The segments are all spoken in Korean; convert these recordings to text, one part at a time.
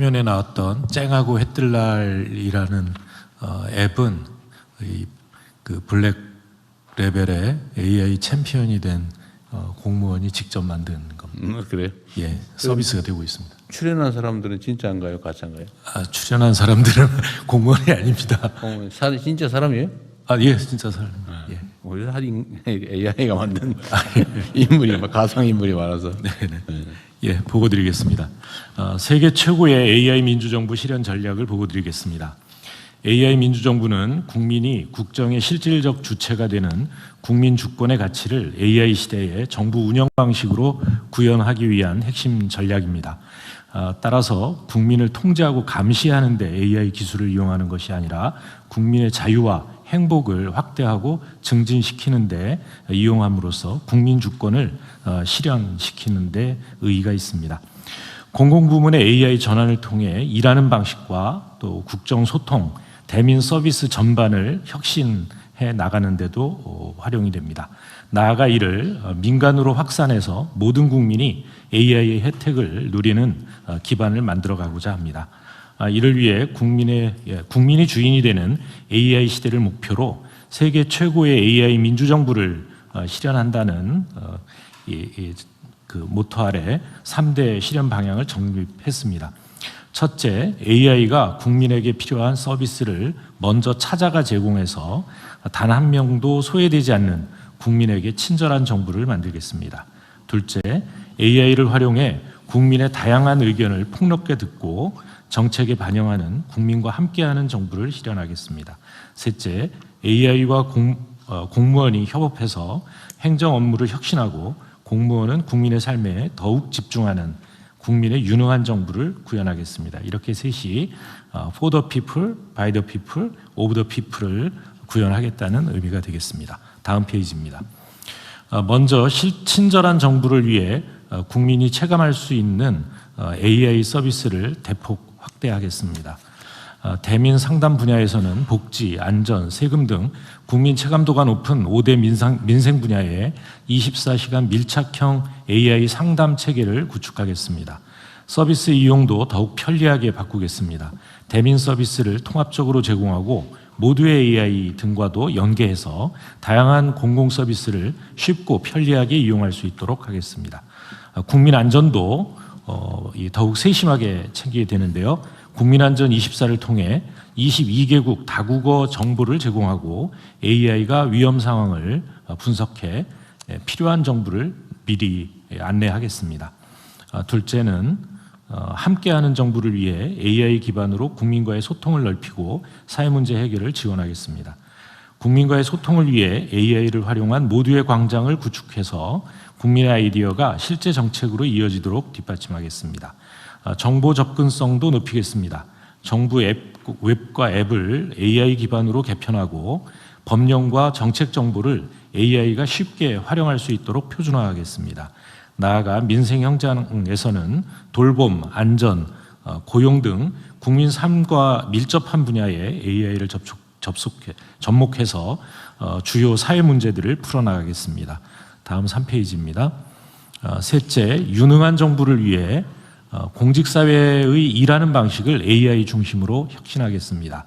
화면에 나왔던 쨍하고 해뜰날이라는 앱은 그 블랙 레벨의 AI 챔피언이 된 공무원이 직접 만든 겁니다. 그래요? 예, 서비스가 되고 있습니다. 출연한 사람들은 진짜인가요, 가짜인가요? 출연한 사람들은 공무원이 아닙니다. 진짜 사람이에요? 예, 진짜 사람. 예. 우리 AI가 만든 인물이 가상 인물이 많아서. 네네. 예, 보고드리겠습니다. 세계 최고의 AI 민주정부 실현 전략을 보고드리겠습니다. AI 민주정부는 국민이 국정의 실질적 주체가 되는 국민 주권의 가치를 AI 시대의 정부 운영 방식으로 구현하기 위한 핵심 전략입니다. 따라서 국민을 통제하고 감시하는 데 AI 기술을 이용하는 것이 아니라 국민의 자유와 행복을 확대하고 증진시키는 데 이용함으로써 국민 주권을 실현시키는 데 의의가 있습니다. 공공부문의 AI 전환을 통해 일하는 방식과 또 국정 소통, 대민 서비스 전반을 혁신해 나가는 데도 활용이 됩니다. 나아가 이를 민간으로 확산해서 모든 국민이 AI의 혜택을 누리는 기반을 만들어가고자 합니다. 이를 위해 국민이 주인이 되는 AI 시대를 목표로 세계 최고의 AI 민주정부를 실현한다는 그 모토 아래 3대 실현 방향을 정립했습니다. 첫째, AI가 국민에게 필요한 서비스를 먼저 찾아가 제공해서 단 한 명도 소외되지 않는 국민에게 친절한 정부를 만들겠습니다. 둘째, AI를 활용해 국민의 다양한 의견을 폭넓게 듣고 정책에 반영하는 국민과 함께하는 정부를 실현하겠습니다. 셋째, AI와 공무원이 협업해서 행정 업무를 혁신하고 공무원은 국민의 삶에 더욱 집중하는 국민의 유능한 정부를 구현하겠습니다. 이렇게 셋이 for the people, by the people, of the people을 구현하겠다는 의미가 되겠습니다. 다음 페이지입니다. 먼저 친절한 정부를 위해 국민이 체감할 수 있는 AI 서비스를 대폭 확대하겠습니다. 대민 상담 분야에서는 복지, 안전, 세금 등 국민 체감도가 높은 5대 민생 분야에 24시간 밀착형 AI 상담 체계를 구축하겠습니다. 서비스 이용도 더욱 편리하게 바꾸겠습니다. 대민 서비스를 통합적으로 제공하고 모두의 AI 등과도 연계해서 다양한 공공 서비스를 쉽고 편리하게 이용할 수 있도록 하겠습니다. 국민 안전도 더욱 세심하게 챙기게 되는데요. 국민안전24를 통해 22개국 다국어 정보를 제공하고 AI가 위험 상황을 분석해 필요한 정보를 미리 안내하겠습니다. 둘째는 함께하는 정부를 위해 AI 기반으로 국민과의 소통을 넓히고 사회 문제 해결을 지원하겠습니다. 국민과의 소통을 위해 AI를 활용한 모두의 광장을 구축해서 국민의 아이디어가 실제 정책으로 이어지도록 뒷받침하겠습니다. 정보 접근성도 높이겠습니다. 정부 웹과 앱을 AI 기반으로 개편하고 법령과 정책 정보를 AI가 쉽게 활용할 수 있도록 표준화하겠습니다. 나아가 민생 현장에서는 돌봄, 안전, 고용 등 국민 삶과 밀접한 분야에 AI를 접목해서 주요 사회 문제들을 풀어나가겠습니다. 다음 3페이지입니다. 셋째, 유능한 정부를 위해 공직사회의 일하는 방식을 AI 중심으로 혁신하겠습니다.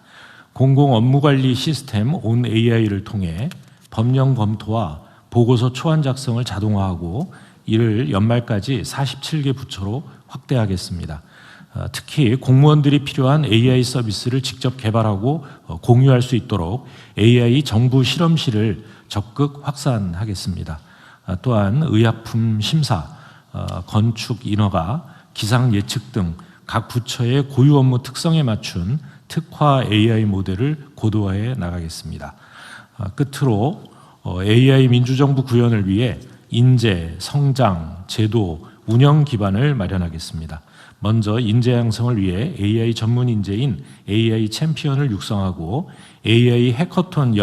공공 업무관리 시스템 온 AI를 통해 법령 검토와 보고서 초안 작성을 자동화하고 이를 연말까지 47개 부처로 확대하겠습니다. 특히 공무원들이 필요한 AI 서비스를 직접 개발하고 공유할 수 있도록 AI 정부 실험실을 적극 확산하겠습니다. 또한 의약품 심사, 건축 인허가, 기상 예측 등 각 부처의 고유 업무 특성에 맞춘 특화 AI 모델을 고도화해 나가겠습니다. 끝으로 AI 민주정부 구현을 위해 인재, 성장, 제도, 운영 기반을 마련하겠습니다. 먼저 인재 양성을 위해 AI 전문 인재인 AI 챔피언을 육성하고 AI 해커톤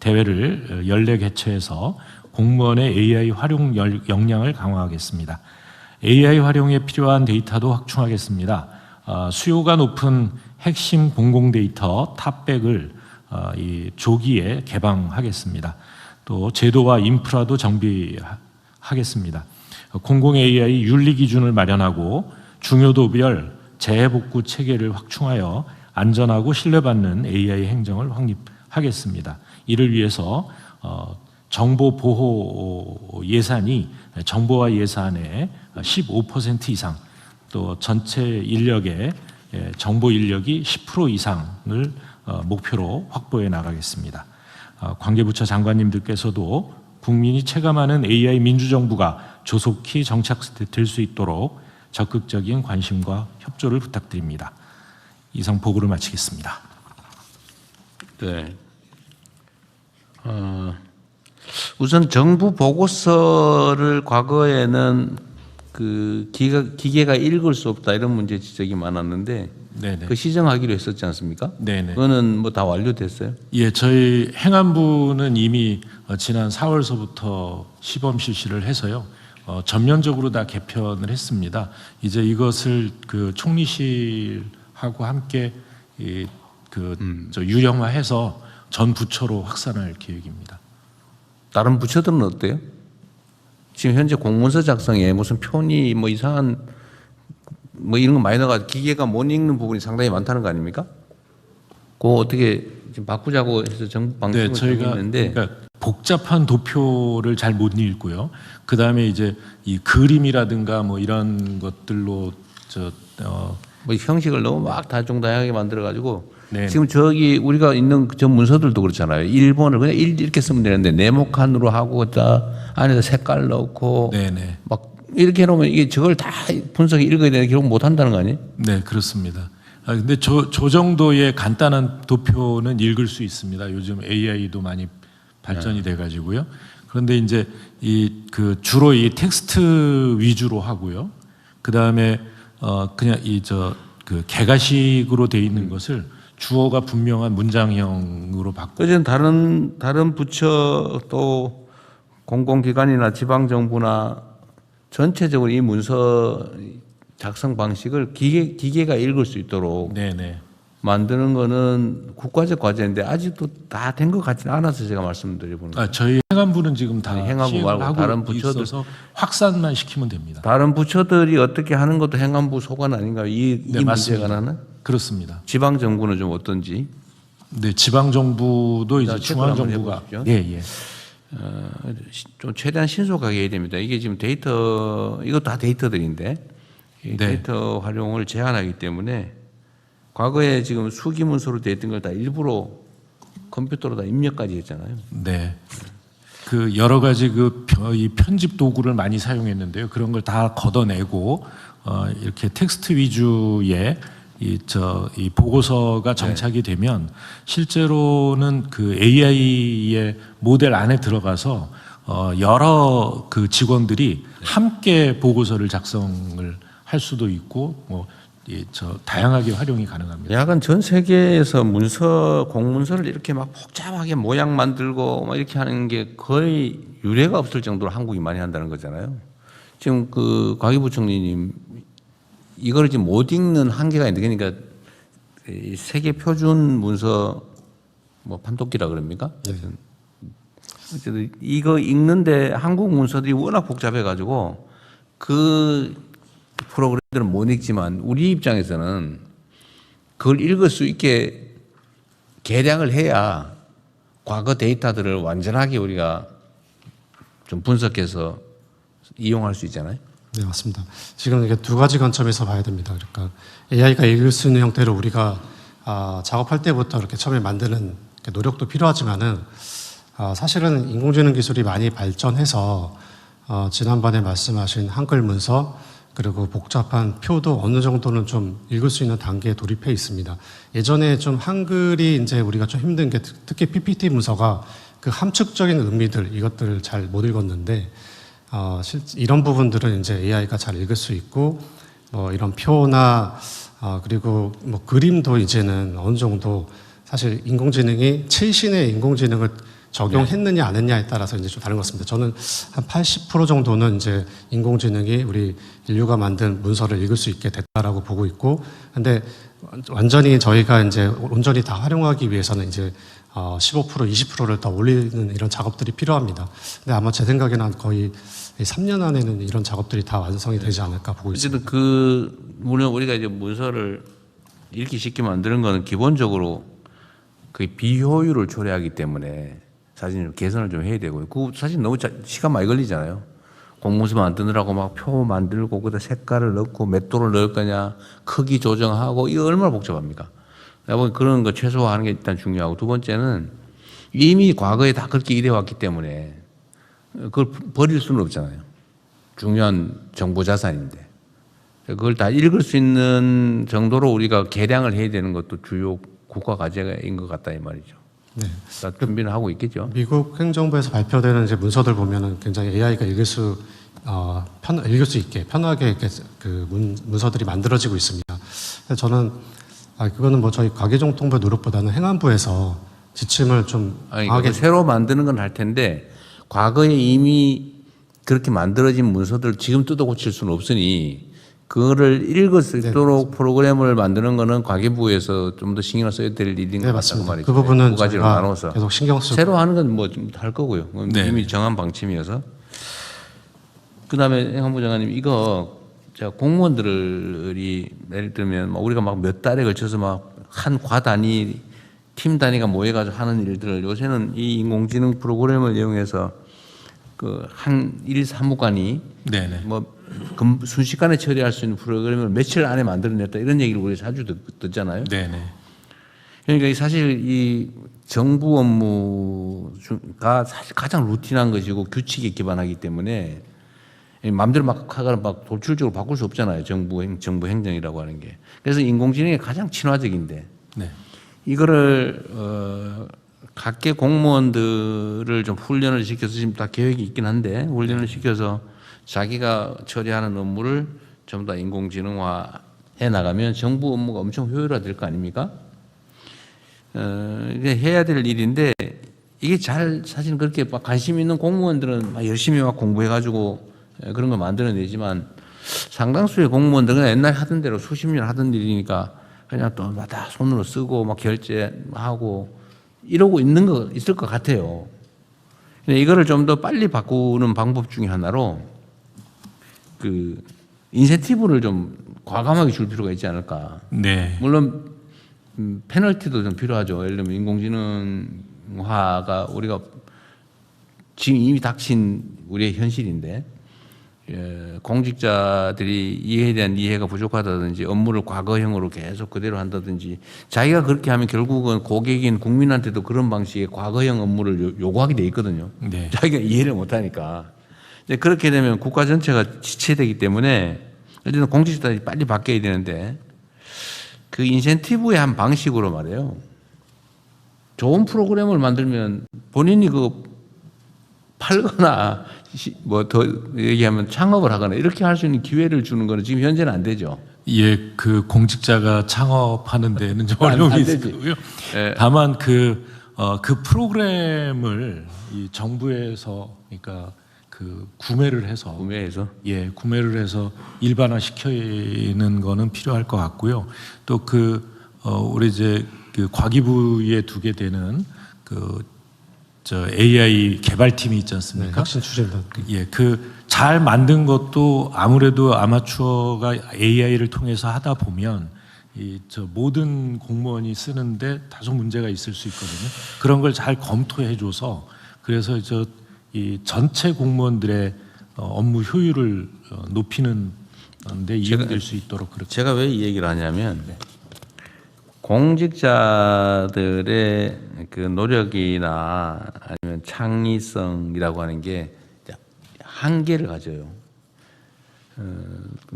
대회를 연례 개최해서 공무원의 AI 활용 역량을 강화하겠습니다. AI 활용에 필요한 데이터도 확충하겠습니다. 수요가 높은 핵심 공공 데이터 탑백을 조기에 개방하겠습니다. 또 제도와 인프라도 정비하겠습니다. 공공 AI 윤리 기준을 마련하고 중요도별 재해복구 체계를 확충하여 안전하고 신뢰받는 AI 행정을 확립하겠습니다. 이를 위해서 정보 보호 예산이 정보화 예산의 15% 이상, 또 전체 인력의 정보 인력이 10% 이상을 목표로 확보해 나가겠습니다. 관계부처 장관님들께서도 국민이 체감하는 AI 민주정부가 조속히 정착될 수 있도록 적극적인 관심과 협조를 부탁드립니다. 이상 보고를 마치겠습니다. 네. 우선 정부 보고서를 과거에는 그 기계가 읽을 수 없다 이런 문제 지적이 많았는데 네네. 그 시정하기로 했었지 않습니까? 네네. 그거는 뭐 다 완료됐어요? 예, 저희 행안부는 이미 지난 4월서부터 시범 실시를 해서요. 전면적으로 다 개편을 했습니다. 이제 이것을 그 총리실하고 함께 유형화해서 전 부처로 확산할 계획입니다. 다른 부처들은 어때요? 지금 현재 공문서 작성에 무슨 표니 뭐 이상한 뭐 이런 거 많이 나가 기계가 못 읽는 부분이 상당히 많다는 거 아닙니까? 그거 어떻게 지금 바꾸자고 해서 정부 방침을 네, 저희가 정했는데 그러니까 복잡한 도표를 잘 못 읽고요. 그 다음에 이제 이 그림이라든가 뭐 이런 것들로 뭐 형식을 너무 막 다종다양하게 만들어 가지고 네. 지금 저기 우리가 있는 저 문서들도 그렇잖아요. 1번을 그냥 이렇게 쓰면 되는데 네모칸으로 하고 다 안에서 색깔 넣고 네네. 막 이렇게 해놓으면 이게 저걸 다 분석해 읽어야 되는데 기록 못 한다는 거 아니에요? 네, 그렇습니다. 근데 저 정도의 간단한 도표는 읽을 수 있습니다. 요즘 AI도 많이 발전이 돼 가지고요. 그런데 이제 주로 이 텍스트 위주로 하고요. 그다음에 그냥 그 개가식으로 돼 있는 것을 주어가 분명한 문장형으로 바꾸고. 어제는 다른 부처 또 공공기관이나 지방정부나 전체적으로 이 문서 작성 방식을 기계가 읽을 수 있도록 네네. 만드는 거는 국가적 과제인데 아직도 다 된 것 같지는 않아서 제가 말씀드려보는 거예요. 저희 행안부는 지금 다 아니, 행안부 시행을 말고 하고 다른 부처들. 있어서 확산만 시키면 됩니다. 다른 부처들이 어떻게 하는 것도 행안부 소관 아닌가요? 이 문제에 맞습니다. 관한은? 그렇습니다. 지방정부는 좀 어떤지? 네, 지방 정부도 이제 자, 중앙 체크를 한번 정부가 해보십시오. 예. 좀 최대한 신속하게 해야 됩니다. 이게 지금 데이터, 이것도 다 데이터들인데 이 네. 데이터 활용을 제한하기 때문에 과거에 지금 수기문서로 되어 있던 걸 다 일부러 컴퓨터로 다 입력까지 했잖아요. 네. 그 여러 가지 이 편집 도구를 많이 사용했는데요. 그런 걸 다 걷어내고 이렇게 텍스트 위주의 이 보고서가 정착이 되면 실제로는 그 AI의 모델 안에 들어가서 여러 그 직원들이 함께 보고서를 작성을 할 수도 있고 다양하게 활용이 가능합니다. 약간 전 세계에서 공문서를 이렇게 막 복잡하게 모양 만들고 막 이렇게 하는 게 거의 유례가 없을 정도로 한국이 많이 한다는 거잖아요. 지금 그 과기부총리님 이거를 지금 못 읽는 한계가 있는데 그러니까 이 세계 표준 문서 뭐 판독기라 그럽니까? 어쨌든 이거 읽는데 한국 문서들이 워낙 복잡해 가지고 그 프로그램들은 못 읽지만 우리 입장에서는 그걸 읽을 수 있게 개량을 해야 과거 데이터들을 완전하게 우리가 좀 분석해서 이용할 수 있잖아요. 네, 맞습니다. 지금 이게 두 가지 관점에서 봐야 됩니다. 그러니까 AI가 읽을 수 있는 형태로 우리가 작업할 때부터 이렇게 처음에 만드는 노력도 필요하지만은 사실은 인공지능 기술이 많이 발전해서 지난번에 말씀하신 한글 문서 그리고 복잡한 표도 어느 정도는 좀 읽을 수 있는 단계에 돌입해 있습니다. 예전에 좀 한글이 이제 우리가 좀 힘든 게 특히 PPT 문서가 그 함축적인 의미들 이것들을 잘 못 읽었는데 이런 부분들은 이제 AI가 잘 읽을 수 있고 이런 표나 그리고 뭐 그림도 이제는 어느 정도 사실 인공지능이 최신의 인공지능을 적용했느냐 안 했냐에 따라서 이제 좀 다른 것 같습니다. 저는 한 80% 정도는 이제 인공지능이 우리 인류가 만든 문서를 읽을 수 있게 됐다라고 보고 있고, 근데 완전히 저희가 이제 온전히 다 활용하기 위해서는 이제 15% 20%를 더 올리는 이런 작업들이 필요합니다. 근데 아마 제 생각에는 거의 3년 안에는 이런 작업들이 다 완성이 되지 않을까 보고 있습니다. 어쨌든 물론 우리가 이제 문서를 읽기 쉽게 만드는 거는 기본적으로 그 비효율을 초래하기 때문에 사실 개선을 좀 해야 되고요. 그 사실 너무 시간 많이 걸리잖아요. 공문서 만드느라고 막 표 만들고 그다 색깔을 넣고 몇 도를 넣을 거냐 크기 조정하고 이거 얼마나 복잡합니까? 내가 보기 그런 거 최소화하는 게 일단 중요하고 두 번째는 이미 과거에 다 그렇게 일해왔기 때문에 그걸 버릴 수는 없잖아요. 중요한 정보 자산인데 그걸 다 읽을 수 있는 정도로 우리가 개량을 해야 되는 것도 주요 국가 과제인 것 같다 이 말이죠. 네. 다 준비는 하고 있겠죠. 미국 행정부에서 발표되는 이제 문서들 보면은 굉장히 AI가 읽을 수 있게 편하게 이렇게 그 문서들이 만들어지고 있습니다. 그래서 저는 그거는 뭐 저희 과기정통부의 노력보다는 행안부에서 지침을 좀 아니 강하게 새로 만드는 건 할 텐데 과거에 이미 그렇게 만들어진 문서들 지금 뜯어 고칠 수는 없으니 그거를 읽을 수 있도록 프로그램을 만드는 거는 과기부에서 좀 더 신경을 써야 될 일인 것 같다고 맞습니다. 말이죠. 그 부분은 두 가지로 저희가 나눠서 계속 신경 쓰고 새로 하는 건 뭐 좀 할 거고요. 네. 이미 정한 방침이어서. 그다음에 행안부 장관님 이거 제가 공무원들이 예를 들면 우리가 막 몇 달에 걸쳐서 막 한 과 단위 팀 단위가 모여가지고 하는 일들을 요새는 이 인공지능 프로그램을 이용해서 그 한 일 사무관이 네네. 뭐 순식간에 처리할 수 있는 프로그램을 며칠 안에 만들어냈다 이런 얘기를 우리 자주 듣잖아요. 네네. 그러니까 사실 이 정부 업무가 사실 가장 루틴한 것이고 규칙에 기반하기 때문에 마음대로 막 하거나 막 돌출적으로 바꿀 수 없잖아요. 정부 행정이라고 하는 게. 그래서 인공지능이 가장 친화적인데 네. 이거를 각계 공무원들을 좀 훈련을 시켜서 지금 다 계획이 있긴 한데 훈련을 시켜서 자기가 처리하는 업무를 전부 다 인공지능화해 나가면 정부 업무가 엄청 효율화될 거 아닙니까? 이게 해야 될 일인데 이게 잘 사실 그렇게 막 관심 있는 공무원들은 막 열심히 막 공부해가지고 그런 걸 만들어내지만 상당수의 공무원들은 옛날 하던 대로 수십 년 하던 일이니까 그냥 또 다 손으로 쓰고 막 결제하고 이러고 있을 것 같아요. 근데 이거를 좀 더 빨리 바꾸는 방법 중에 하나로 그 인센티브를 좀 과감하게 줄 필요가 있지 않을까. 네. 물론 페널티도 좀 필요하죠. 예를 들면 인공지능화가 우리가 지금 이미 닥친 우리의 현실인데 공직자들이 이해에 대한 이해가 부족하다든지 업무를 과거형으로 계속 그대로 한다든지 자기가 그렇게 하면 결국은 고객인 국민한테도 그런 방식의 과거형 업무를 요구하게 돼 있거든요. 네. 자기가 이해를 못하니까. 그렇게 되면 국가 전체가 지체되기 때문에 어쨌든 공직자들이 빨리 바뀌어야 되는데 그 인센티브의 한 방식으로 말이에요. 좋은 프로그램을 만들면 본인이 그 팔거나 뭐 더 얘기하면 창업을 하거나 이렇게 할 수 있는 기회를 주는 거는 지금 현재는 안 되죠. 예, 그 공직자가 창업하는 데는 좀 안 어려움이 되지. 있을 거고요. 예. 다만 그 프로그램을 이 정부에서 그러니까 그 구매를 해서 구매를 해서 일반화 시키는 거는 필요할 것 같고요. 또 우리 이제 그 과기부에 두게 되는 AI 개발팀이 있지 않습니까? 네, 혁신 추진단. 예, 잘 만든 것도 아무래도 아마추어가 AI를 통해서 하다 보면 모든 공무원이 쓰는데 다소 문제가 있을 수 있거든요. 그런 걸 잘 검토해줘서 그래서 이 전체 공무원들의 업무 효율을 높이는 데 이용될 수 있도록 그렇게. 제가 왜 이 얘기를 하냐면 공직자들의 그 노력이나 아니면 창의성이라고 하는 게 한계를 가져요.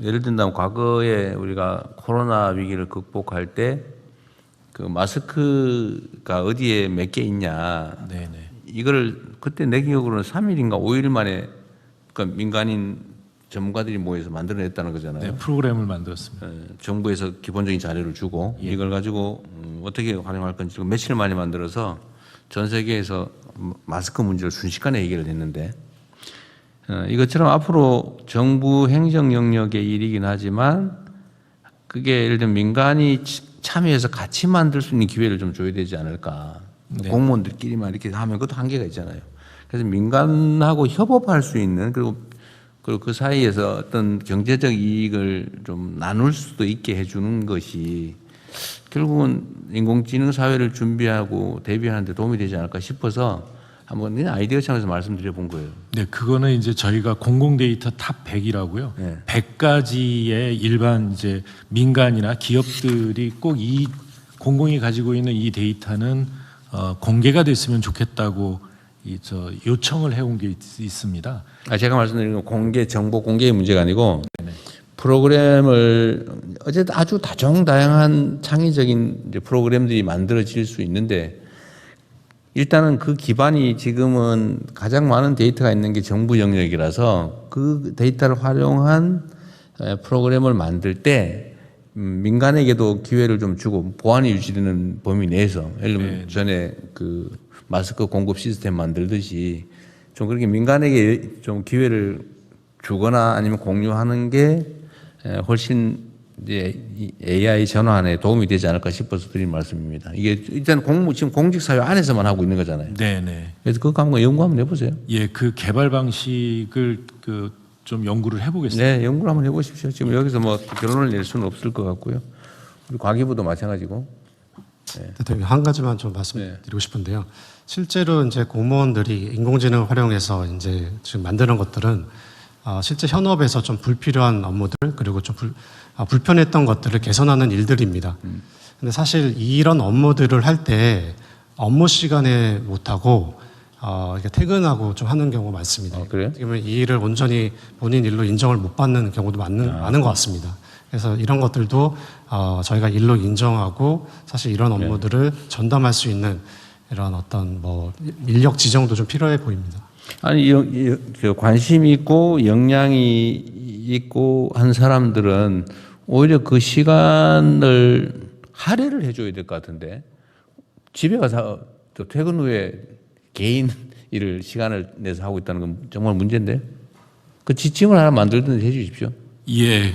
예를 든다면 과거에 우리가 코로나 위기를 극복할 때 그 마스크가 어디에 몇 개 있냐. 네네. 이거를 그때 내 기억으로는 3일인가 5일 만에 그러니까 민간인 전문가들이 모여서 만들어냈다는 거잖아요. 네, 프로그램을 만들었습니다. 정부에서 기본적인 자료를 주고 이걸 가지고 어떻게 활용할 건지 며칠 만에 만들어서 전 세계에서 마스크 문제를 순식간에 해결을 했는데 이것처럼 앞으로 정부 행정 영역의 일이긴 하지만 그게 예를 들면 민간이 참여해서 같이 만들 수 있는 기회를 좀 줘야 되지 않을까. 네. 공무원들끼리만 이렇게 하면 그것도 한계가 있잖아요. 그래서 민간하고 협업할 수 있는 그리고 그 사이에서 어떤 경제적 이익을 좀 나눌 수도 있게 해주는 것이 결국은 인공지능 사회를 준비하고 대비하는 데 도움이 되지 않을까 싶어서 한번 그냥 아이디어 차원에서 말씀드려 본 거예요. 네, 그거는 이제 저희가 공공 데이터 탑 100이라고요. 네. 100가지의 일반 이제 민간이나 기업들이 꼭 이 공공이 가지고 있는 이 데이터는 공개가 됐으면 좋겠다고 요청을 해온 게 있습니다. 제가 말씀드린 건 공개 정보 공개의 문제가 아니고 프로그램을 어쨌든 아주 다종다양한 창의적인 이제 프로그램들이 만들어질 수 있는데 일단은 그 기반이 지금은 가장 많은 데이터가 있는 게 정부 영역이라서 그 데이터를 활용한 프로그램을 만들 때 민간에게도 기회를 좀 주고 보안이 유지되는 범위 내에서 예를 들면 전에 그 마스크 공급 시스템 만들듯이 좀 그렇게 민간에게 좀 기회를 주거나 아니면 공유하는 게 훨씬 이제 AI 전환에 도움이 되지 않을까 싶어서 드린 말씀입니다. 이게 일단 지금 공직사회 안에서만 하고 있는 거잖아요. 네네. 그래서 그거 한번 연구 한번 해보세요. 예, 그 개발 방식을 좀 연구를 해보겠습니다. 네, 연구를 한번 해보십시오. 지금 여기서 뭐 결론을 낼 수는 없을 것 같고요. 우리 과기부도 마찬가지고. 대통령 한 가지만 좀 말씀드리고 싶은데요. 실제로 이제 공무원들이 인공지능을 활용해서 이제 지금 만드는 것들은 실제 현업에서 좀 불필요한 업무들 그리고 좀 불편했던 것들을 개선하는 일들입니다. 근데 사실 이런 업무들을 할 때 업무 시간에 못하고 이렇게 퇴근하고 좀 하는 경우가 많습니다. 그래요? 지금 이 일을 온전히 본인 일로 인정을 못 받는 경우도 많은 것 같습니다. 그래서 이런 것들도 저희가 일로 인정하고 사실 이런 업무들을 전담할 수 있는 이런 어떤 뭐 인력 지정도 좀 필요해 보입니다. 아니 관심 있고 역량이 있고 한 사람들은 오히려 그 시간을 할애를 해줘야 될 것 같은데 집에 가서 또 퇴근 후에 개인 일을 시간을 내서 하고 있다는 건 정말 문제인데 그 지침을 하나 만들든지 해주십시오. 예.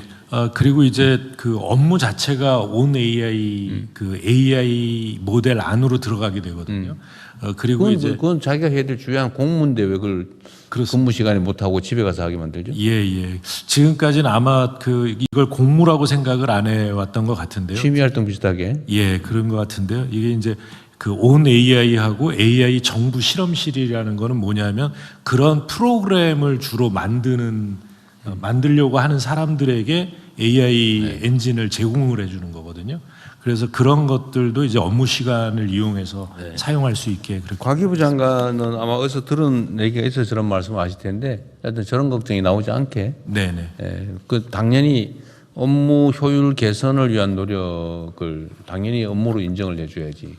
그리고 이제 그 업무 자체가 온 AI 그 AI 모델 안으로 들어가게 되거든요. 그리고 그건 자기가 해야 될 중요한 공무인데 왜 그걸 근무 시간에 못 하고 집에 가서 하게 만들죠? 예. 지금까지는 아마 이걸 공무라고 생각을 안 해왔던 것 같은데요. 취미 활동 비슷하게. 예, 그런 것 같은데요. 이게 이제 그 온 AI하고 AI 정부 실험실이라는 거는 뭐냐면 그런 프로그램을 주로 만들려고 하는 사람들에게 AI 엔진을 제공을 해주는 거거든요. 그래서 그런 것들도 이제 업무 시간을 이용해서 사용할 수 있게 그렇게. 과기부 장관은 아마 어디서 들은 얘기가 있어서 저런 말씀을 하실 텐데 하여튼 저런 걱정이 나오지 않게 네네. 당연히 업무 효율 개선을 위한 노력을 당연히 업무로 인정을 해줘야지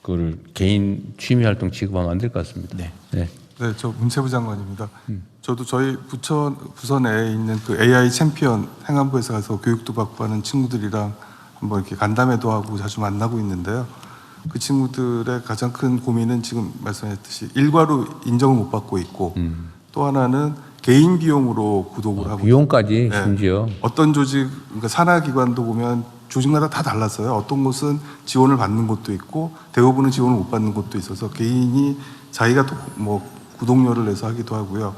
그걸 개인 취미 활동 취급하면 안 될 것 같습니다. 네. 네. 네, 저 문체부 장관입니다. 저도 저희 부서 내에 있는 그 AI 챔피언 행안부에서 가서 교육도 받고 하는 친구들이랑 한번 이렇게 간담회도 하고 자주 만나고 있는데요. 그 친구들의 가장 큰 고민은 지금 말씀하셨듯이 일괄호 인정을 못 받고 있고 또 하나는 개인 비용으로 구독을 하고 비용까지 네. 심지어 어떤 조직, 그러니까 산하기관도 보면 조직마다 다 달랐어요. 어떤 곳은 지원을 받는 곳도 있고 대부분은 지원을 못 받는 곳도 있어서 개인이 자기가 또 뭐 구독료를 내서 하기도 하고요.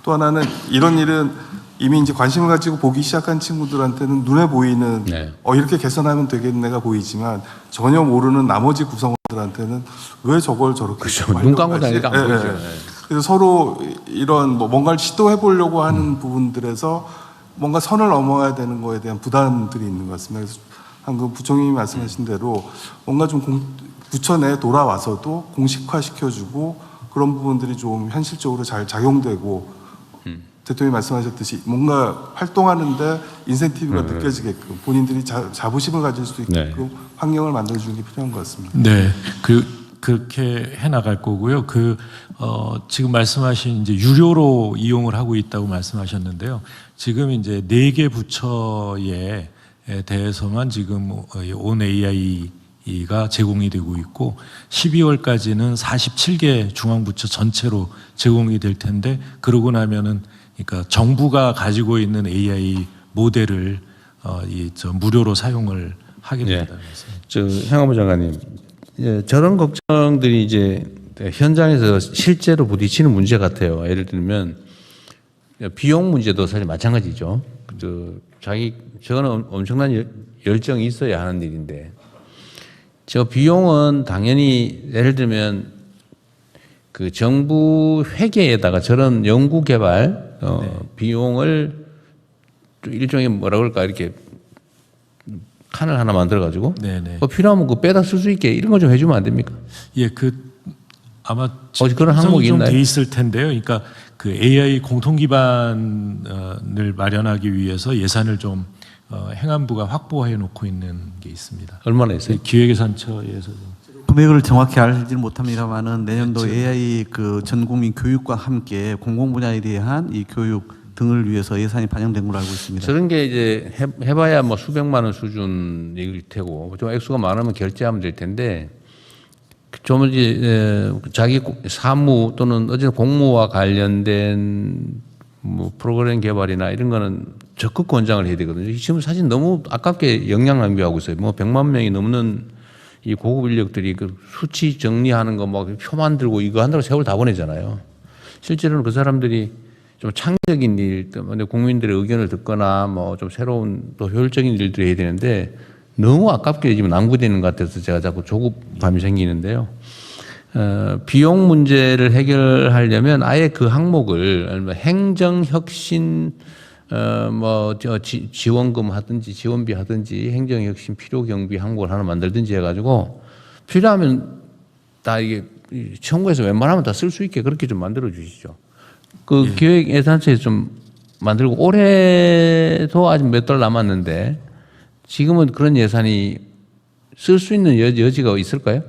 또 하나는 이런 일은 이미 이제 관심을 가지고 보기 시작한 친구들한테는 눈에 보이는 네. 이렇게 개선하면 되겠네가 보이지만 전혀 모르는 나머지 구성원들한테는 왜 저걸 저렇게 그렇죠. 눈 감고 하지? 다니니까 안 보이죠. 네. 그래서 서로 이런 뭔가를 시도해 보려고 하는 부분들에서 뭔가 선을 넘어야 되는 거에 대한 부담들이 있는 것 같습니다. 그래서 방금 부총님이 말씀하신 대로 뭔가 좀 부처 내에 돌아와서도 공식화 시켜주고 그런 부분들이 좀 현실적으로 잘 작용되고 대통령이 말씀하셨듯이 뭔가 활동하는데 인센티브가 느껴지게끔 본인들이 자부심을 가질 수 있게끔 환경을 만들어주는 게 필요한 것 같습니다. 네. 그렇게 해 나갈 거고요. 지금 말씀하신 이제 유료로 이용을 하고 있다고 말씀하셨는데요. 지금 이제 4개 부처에 대해서만 지금 온 AI가 제공이 되고 있고 12월까지는 47개 중앙부처 전체로 제공이 될 텐데 그러고 나면은 그러니까 정부가 가지고 있는 AI 모델을 무료로 사용을 하게 된다는 말씀. 행안부 장관님 저런 걱정들이 이제 현장에서 실제로 부딪히는 문제 같아요. 예를 들면 비용 문제도 사실 마찬가지죠. 저거는 엄청난 열정이 있어야 하는 일인데, 저 비용은 당연히 예를 들면 그 정부 회계에다가 저런 연구 개발 비용을 일종의 뭐라 그럴까 이렇게 칸을 하나 만들어 가지고 네네. 필요하면 그 빼다 쓸 수 있게 이런 거 좀 해주면 안 됩니까? 예, 아마 그런 항목이 좀 있나요? 돼 있을 텐데요. 그러니까 그 AI 공통 기반을 마련하기 위해서 예산을 좀 행안부가 확보해 놓고 있는 게 있습니다. 얼마나 있어요? 기획예산처에서 좀. 금액을 정확히 알지는 못합니다만은 내년도 AI 그 전 국민 교육과 함께 공공 분야에 대한 이 교육 등을 위해서 예산이 반영된 걸로 알고 있습니다. 저런 게 이제 해봐야 뭐 수백만 원 수준일 테고 좀 액수가 많으면 결제하면 될 텐데 좀 이제 자기 사무 또는 어쨌든 공무와 관련된 뭐 프로그램 개발이나 이런 거는 적극 권장을 해야 되거든요. 지금 사실 너무 아깝게 역량 낭비하고 있어요. 뭐 100만 명이 넘는 이 고급 인력들이 그 수치 정리하는 거 막 표 만들고 이거 한다고 세월 다 보내잖아요. 실제로는 그 사람들이 좀 창의적인 일 때문에 국민들의 의견을 듣거나 뭐 좀 새로운 또 효율적인 일들을 해야 되는데 너무 아깝게 지금 낭비되는 것 같아서 제가 자꾸 조급감이 생기는데요. 비용 문제를 해결하려면 아예 그 항목을 행정혁신 지원금 하든지 지원비 하든지 행정혁신 필요경비 항목을 하나 만들든지 해가지고 필요하면 다 이게 청구해서 웬만하면 다 쓸 수 있게 그렇게 좀 만들어 주시죠. 그 기획 예산처에서 좀 만들고 올해도 아직 몇 달 남았는데 지금은 그런 예산이 쓸 수 있는 여지가 있을까요?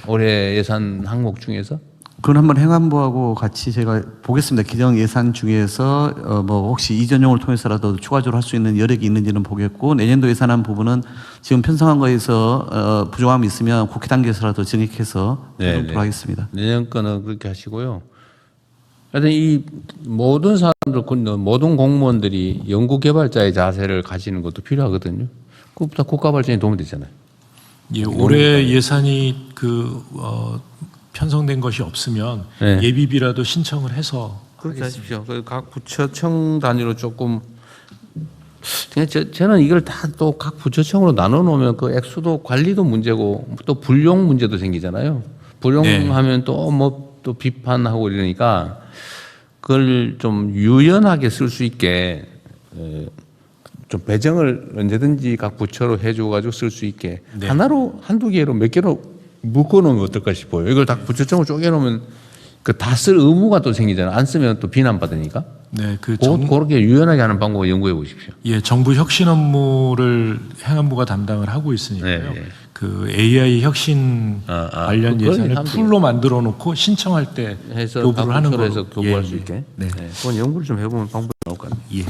올해 예산 항목 중에서? 그건 한번 행안부하고 같이 제가 보겠습니다. 기정 예산 중에서 뭐 혹시 이전용을 통해서라도 추가적으로 할 수 있는 여력이 있는지는 보겠고 내년도 예산안 부분은 지금 편성한 거에서 부족함이 있으면 국회 단계에서라도 증액해서 하도록 하겠습니다. 내년 거는 그렇게 하시고요. 하여튼 이 모든 사람들, 모든 공무원들이 연구개발자의 자세를 가지는 것도 필요하거든요. 그것보다 국가 발전에 도움이 되잖아요. 예, 올해 예산이 편성된 것이 없으면 네. 예비비라도 신청을 해서 그렇게 하십시오. 각 부처청 단위로 조금 그냥 저는 이걸 다 또 각 부처청으로 나눠 놓으면 그 액수도 관리도 문제고 또 불용 문제도 생기잖아요. 불용하면 또 뭐 또 비판하고 이러니까 그걸 좀 유연하게 쓸 수 있게 좀 배정을 언제든지 각 부처로 해줘가지고 쓸 수 있게 하나로 한두 개로 몇 개로 묶어놓으면 어떨까 싶어요. 이걸 다 부처청으로 쪼개놓으면 그 다 쓸 의무가 또 생기잖아요. 안 쓰면 또 비난받으니까. 네, 그렇게 유연하게 하는 방법을 연구해 보십시오. 예, 정부 혁신 업무를 행안부가 담당을 하고 있으니까요. 네. 그 AI 혁신 관련 그걸 예산을 하면 풀로 만들어 놓고 신청할 때 해서 요구를 하는 거로 거로 해서 교부할 수 있게. 네. 그건 연구를 좀 해보면 방법이 나올 것 같아요. 예.